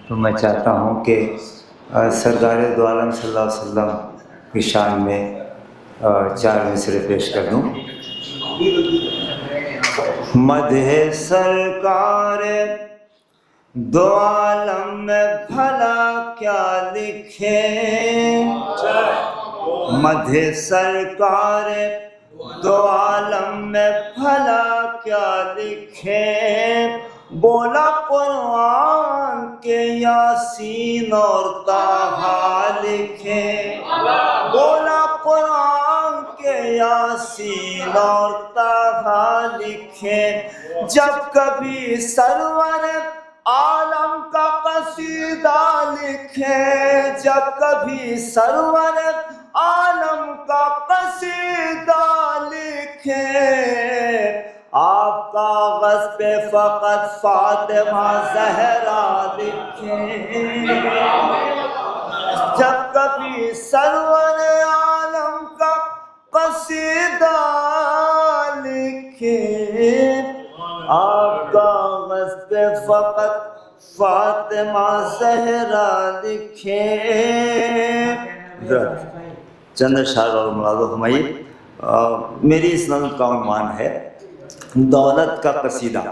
تو میں چاہتا ہوں کہ سرکار دو عالم صلی اللہ علیہ وسلم کی شان میں 4 مصرے پیش کر دوں۔ مدح سرکار دو عالم میں بھلا کیا لکھے، مدح سرکار دو عالم میں بھلا کیا لکھے، بولا قرآن کے یاسین اور طٰہٰ لکھے، بولا قرآن کے یاسین اور طٰہٰ لکھے، جب کبھی سرور عالم کا قصیدہ لکھے، جب کبھی سرور عالم کا قصیدہ لکھے، آپ کاغذ پہ فقط فاطمہ زہرا لکھیں، جب کبھی سرور عالم کا قصیدہ لکھیں، آپ کاغذ پہ فقط فاطمہ زہرا لکھیں۔ چند اشعار اور ملاحظہ فرمائیے۔ میری اس نظم کا عنوان ہے دولت کا قصیدہ۔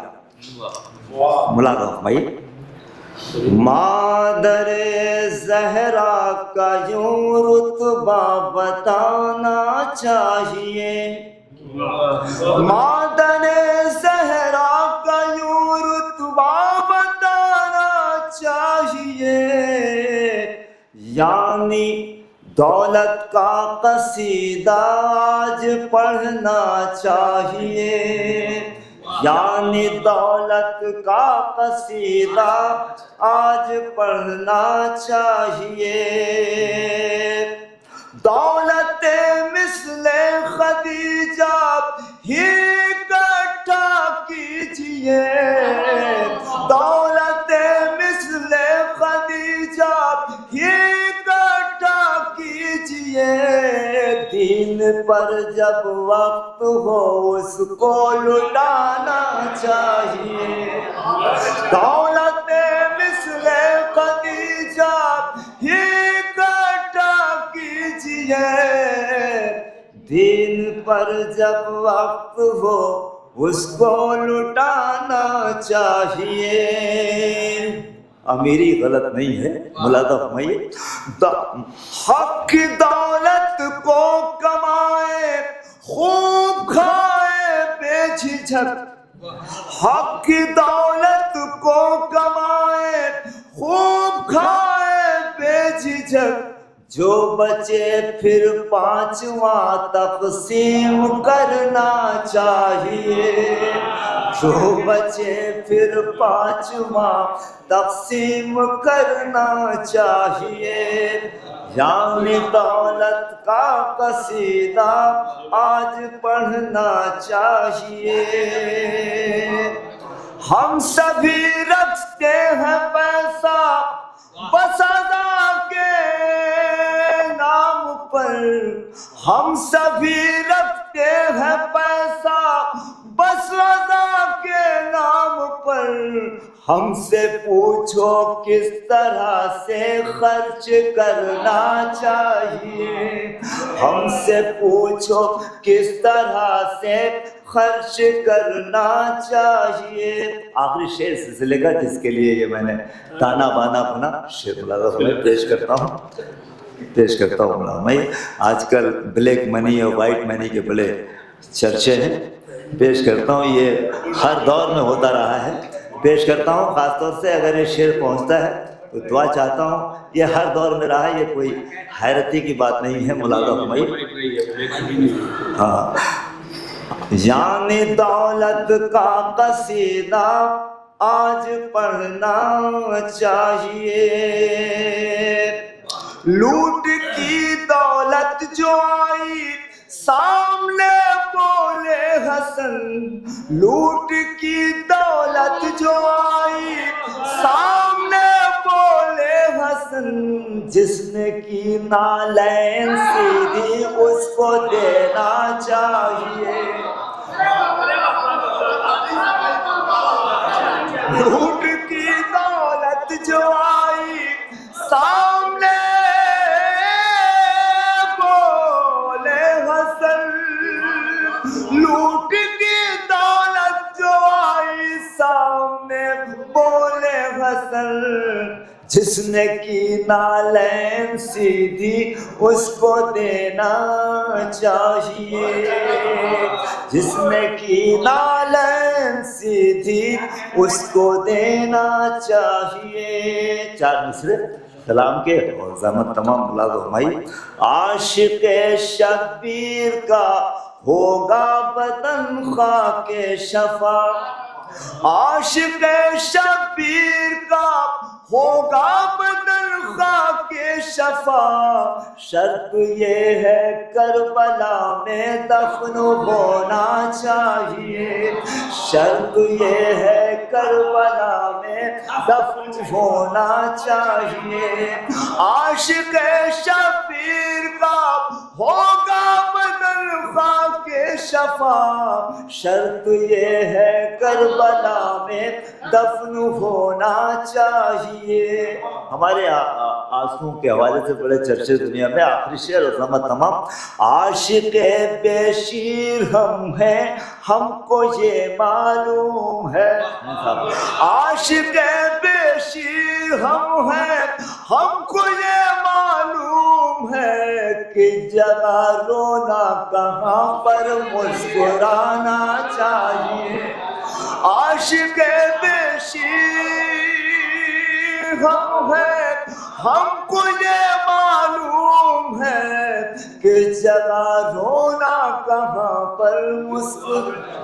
ملاحظہ فرمائیے۔ مادر زہرا کا یوں رتبہ بتانا چاہیے، مادر زہرا کا یوں رتبہ بتانا چاہیے، یعنی دولت کا قصیدہ آج پڑھنا چاہیے، یعنی دولت کا قصیدہ آج پڑھنا چاہیے۔ دولت مثل خدیجہ ہی اکٹھا کیجئے، دولت مثل خدیجہ ہی اکٹھا کیجئے، دین پر جب وقت ہو اس کو لٹانا چاہیے، دولت مثل خدیجہ ہی اکٹھا کیجئے، دین پر جب وقت ہو اس کو لٹانا چاہیے۔ امیری غلط نہیں ہے، ملاحظہ فرمائیے۔ حق کی دولت کو کمائے خوب کھائے بے جھجک، حق کی دولت کو کمائے خوب کھائے بے جھجک، جو بچے پھر 5واں تقسیم کرنا چاہیے، جو بچے پھر 5واں تقسیم کرنا چاہیے، یعنی دولت کا قصیدہ آج پڑھنا چاہیے۔ ہم سبھی رکھتے ہیں پیسہ بس ادا کے نام پر، ہم سبھی رکھتے ہیں پیسہ بس ادا کے نام پر، ہم سے پوچھو کس طرح سے خرچ کرنا چاہیے، ہم سے پوچھو کس طرح سے خرچ کرنا چاہیے۔ آخری شعر سلسلے کا جس کے لیے یہ میں نے تانا بانا بنا شعر ملاحظہ پیش کرتا ہوں۔ میں آج کل بلیک منی اور وائٹ منی کے بڑے چرچے ہیں، پیش کرتا ہوں، یہ ہر دور میں ہوتا رہا ہے، پیش کرتا ہوں۔ خاص طور سے اگر یہ شعر پہنچتا ہے تو دعا چاہتا ہوں، یہ ہر دور میں رہا ہے، یہ کوئی حیرتی کی بات نہیں ہے، ملاحظہ فرمائیے۔ ہاں، یعنی دولت کا قصیدہ آج پڑھنا چاہیے، لوٹ کی دولت جو آئی سامنے بولے حسن، لوٹ کی دولت جو آئی سامنے بولے حسن، جس نے کی نالین سیدھی اس کو دینا چاہیے، لوٹ کی دولت جو آئی سامنے بولے حسن لوٹ کی دولت جو آئی سامنے بولے حسن جس نے کی نالین سیدھی اس کو دینا چاہیے جس نے کی نالین سیدھی اس کو دینا چاہیے چار مصرے کلام کے اور زحمت تمام بلا دو مائی عاشق شبیر کا ہوگا بدن خاک شفا عاشق شبیر کا ہوگا بدن خاک شفا شرط یہ ہے کربلا میں دفن ہونا چاہیے شرط یہ ہے کربلا میں دفن ہونا چاہیے عاشق شبیر کا ہوگا بدن خاک شفا شرط یہ ہے کربلا میں دفن ہونا چاہیے ہمارے آنسوؤں کے حوالے سے بڑے چرچے دنیا میں آخری شعر اور زحمت تمام عاشق بے شیر ہم ہیں ہم کو یہ معلوم ہے عاشق بے شیر ہم ہیں ہم کو یہ معلوم ہے کہ جگہ رونا کہاں پر مسکرانا چاہیے عاشق بے شیر ہم ہیں ہم کو یہ معلوم ہے کہ جگہ رونا کہاں پر مسکرانا